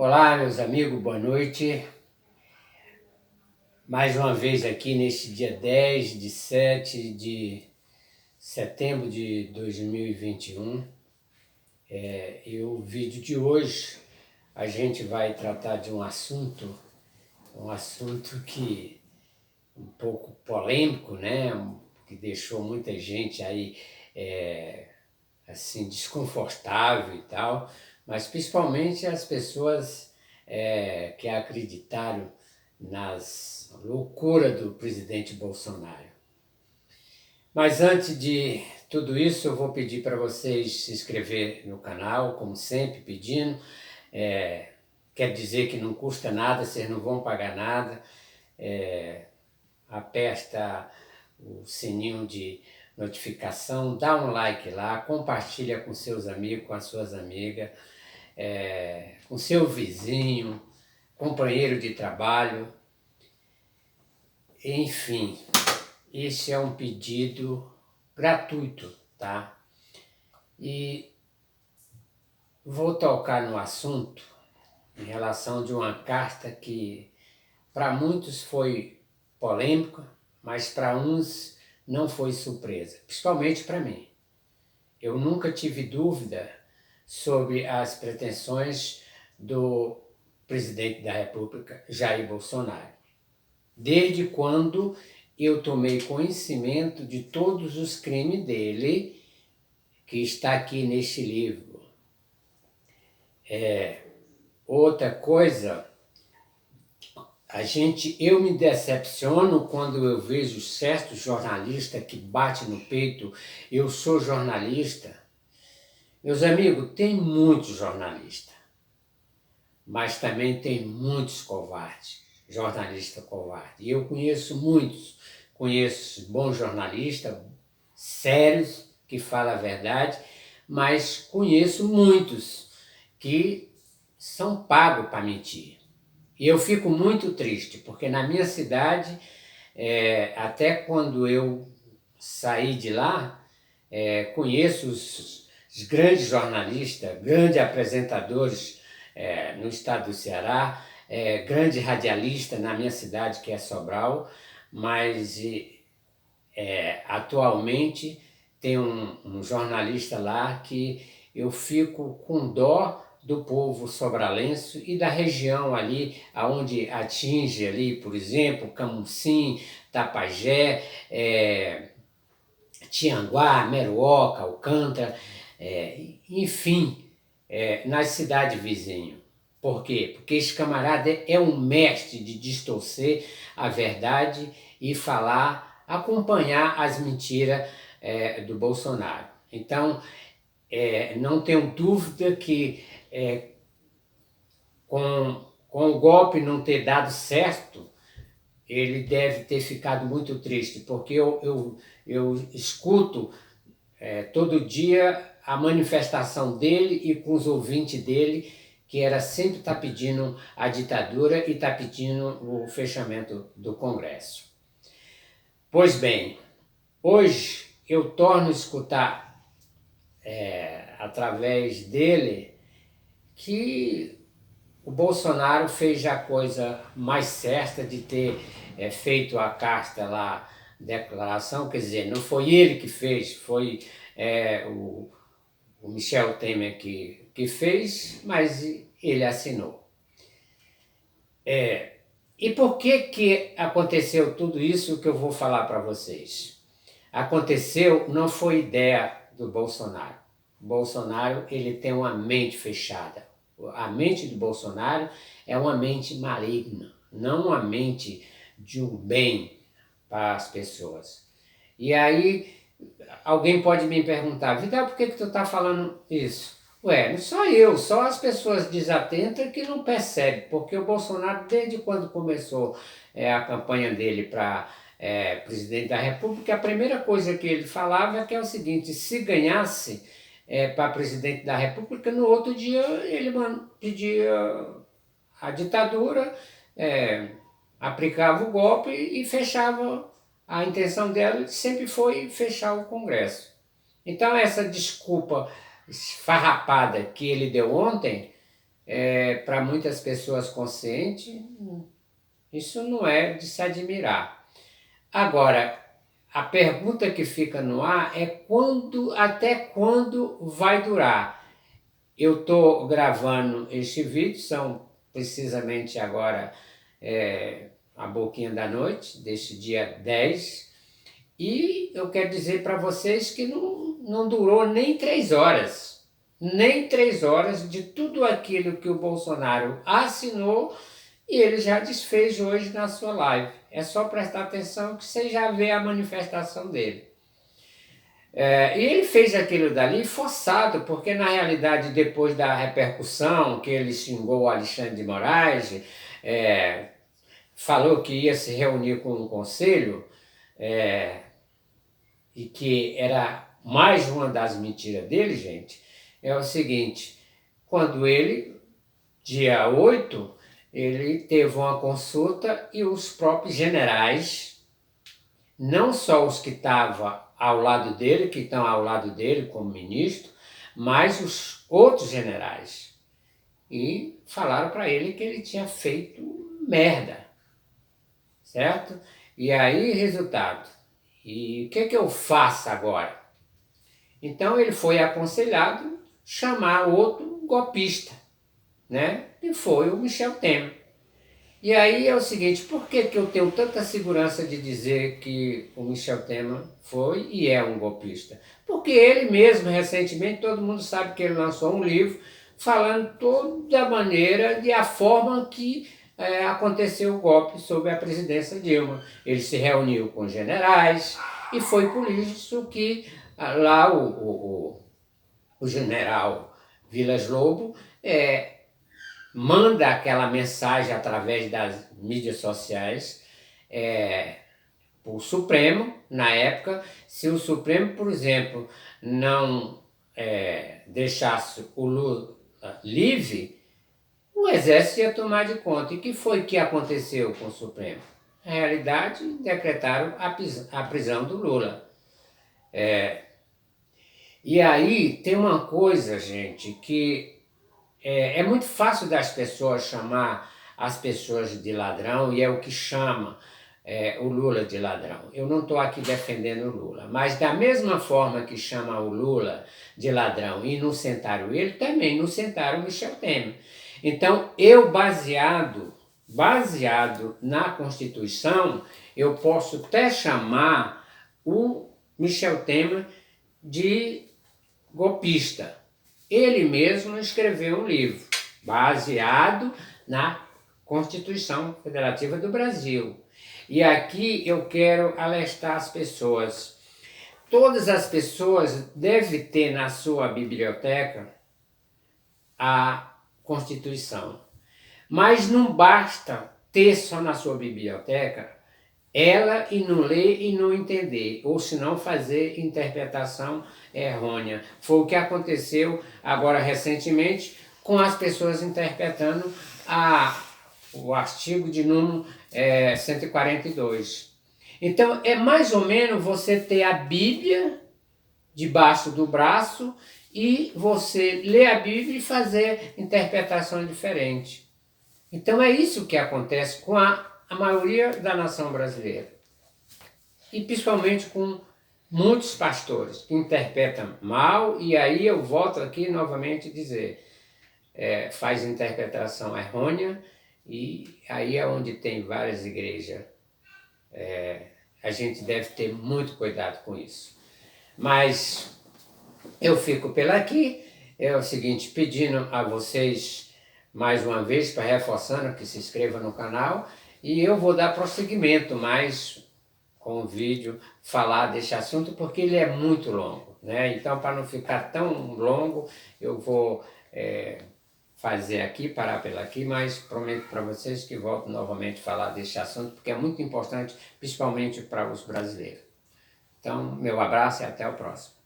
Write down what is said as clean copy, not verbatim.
Olá, meus amigos, boa noite. Mais uma vez aqui neste dia 10 de 7 de setembro de 2021. E o vídeo de hoje a gente vai tratar de um assunto que um pouco polêmico, né? Que deixou muita gente aí assim desconfortável e tal, mas principalmente as pessoas que acreditaram nas loucuras do presidente Bolsonaro. Mas antes de tudo isso, eu vou pedir para vocês se inscrever no canal, como sempre, pedindo. Quer dizer que não custa nada, vocês não vão pagar nada. Aperta o sininho de notificação, dá um like lá, compartilha com seus amigos, com as suas amigas, com seu vizinho, companheiro de trabalho, enfim. Esse é um pedido gratuito, tá? E vou tocar no assunto em relação de uma carta que para muitos foi polêmica, mas para uns não foi surpresa, principalmente para mim. Eu nunca tive dúvida sobre as pretensões do presidente da República, Jair Bolsonaro. Desde quando eu tomei conhecimento de todos os crimes dele, que está aqui neste livro. Outra coisa, eu me decepciono quando eu vejo certos jornalistas que batem no peito, eu sou jornalista. Meus amigos, tem muitos jornalistas, mas também tem muitos covardes, jornalistas covardes. E eu conheço muitos, conheço bons jornalistas, sérios, que falam a verdade, mas conheço muitos que são pagos para mentir. E eu fico muito triste, porque na minha cidade, até quando eu saí de lá, conheço os grandes jornalistas, grandes apresentadores no estado do Ceará, grande radialista na minha cidade, que é Sobral, mas atualmente tem um jornalista lá que eu fico com dó do povo sobralense e da região ali, aonde atinge ali, por exemplo, Camusim, Tapajé, Tianguá, Meruoca, Alcântara, enfim, nas cidades vizinhas. Por quê? Porque esse camarada é um mestre de distorcer a verdade e falar, acompanhar as mentiras do Bolsonaro. Então, não tenho dúvida que com o golpe não ter dado certo, ele deve ter ficado muito triste, porque eu escuto todo dia a manifestação dele e com os ouvintes dele, que era sempre estar pedindo a ditadura e estar pedindo o fechamento do Congresso. Pois bem, hoje eu torno a escutar através dele que o Bolsonaro fez a coisa mais certa de ter feito a carta lá, declaração, quer dizer, não foi ele que fez, foi o Michel Temer que fez, mas ele assinou. E por que aconteceu tudo isso que eu vou falar para vocês? Aconteceu, não foi ideia do Bolsonaro. O Bolsonaro, ele tem uma mente fechada. A mente do Bolsonaro é uma mente maligna, não uma mente de um bem para as pessoas. E aí, alguém pode me perguntar, Vidal, por que tu está falando isso? Ué, não só eu, só as pessoas desatentas que não percebem, porque o Bolsonaro, desde quando começou a campanha dele para presidente da República, a primeira coisa que ele falava é que é o seguinte, se ganhasse para presidente da República, no outro dia ele pedia a ditadura, aplicava o golpe e fechava. A intenção dela sempre foi fechar o Congresso. Então essa desculpa esfarrapada que ele deu ontem para muitas pessoas conscientes, isso não é de se admirar. Agora, a pergunta que fica no ar é até quando vai durar? Eu estou gravando este vídeo, são precisamente agora a boquinha da noite, deste dia 10, e eu quero dizer para vocês que não durou nem 3 horas. Nem 3 horas de tudo aquilo que o Bolsonaro assinou e ele já desfez hoje na sua live. É só prestar atenção que você já vê a manifestação dele. E ele fez aquilo dali forçado, porque na realidade, depois da repercussão que ele xingou o Alexandre de Moraes, falou que ia se reunir com um conselho, e que era mais uma das mentiras dele, gente, é o seguinte: quando ele, dia 8, ele teve uma consulta e os próprios generais, não só os que estavam ao lado dele, que estão ao lado dele como ministro, mas os outros generais, e falaram para ele que ele tinha feito merda, certo? E aí, resultado, e o que eu faço agora? Então ele foi aconselhado chamar outro golpista, né? E foi o Michel Temer. E aí é o seguinte: por que eu tenho tanta segurança de dizer que o Michel Temer foi e é um golpista? Porque ele mesmo, recentemente, todo mundo sabe que ele lançou um livro falando toda a maneira e a forma que aconteceu o golpe sobre a presidência Dilma. Ele se reuniu com generais e foi por isso que lá o general Vilas Lobo manda aquela mensagem através das mídias sociais para o Supremo, na época. Se o Supremo, por exemplo, não deixasse o Lula livre, o Exército ia tomar de conta. E o que foi que aconteceu com o Supremo? Na realidade, decretaram a prisão do Lula. E aí tem uma coisa, gente, que é muito fácil das pessoas chamar as pessoas de ladrão, e é o que chama o Lula de ladrão. Eu não estou aqui defendendo o Lula, mas da mesma forma que chama o Lula de ladrão e inocentaram ele, também inocentaram o Michel Temer. Então, eu, baseado na Constituição, eu posso até chamar o Michel Temer de golpista. Ele mesmo escreveu um livro baseado na Constituição Federativa do Brasil. E aqui eu quero alertar as pessoas. Todas as pessoas devem ter na sua biblioteca a Constituição. Mas não basta ter só na sua biblioteca ela e não ler e não entender, ou senão fazer interpretação errônea. Foi o que aconteceu agora recentemente com as pessoas interpretando o artigo de número 142. Então é mais ou menos você ter a Bíblia debaixo do braço e você ler a Bíblia e fazer interpretação diferente. Então é isso que acontece com a maioria da nação brasileira. E principalmente com muitos pastores que interpretam mal, e aí eu volto aqui novamente a dizer, faz interpretação errônea, e aí é onde tem várias igrejas. A gente deve ter muito cuidado com isso. Mas eu fico por aqui. É o seguinte, pedindo a vocês mais uma vez, para reforçando que se inscreva no canal, e eu vou dar prosseguimento mais com o vídeo, falar desse assunto, porque ele é muito longo, né? Então, para não ficar tão longo, eu vou fazer aqui, parar pela aqui, mas prometo para vocês que volto novamente a falar desse assunto, porque é muito importante, principalmente para os brasileiros. Então, meu abraço e até o próximo.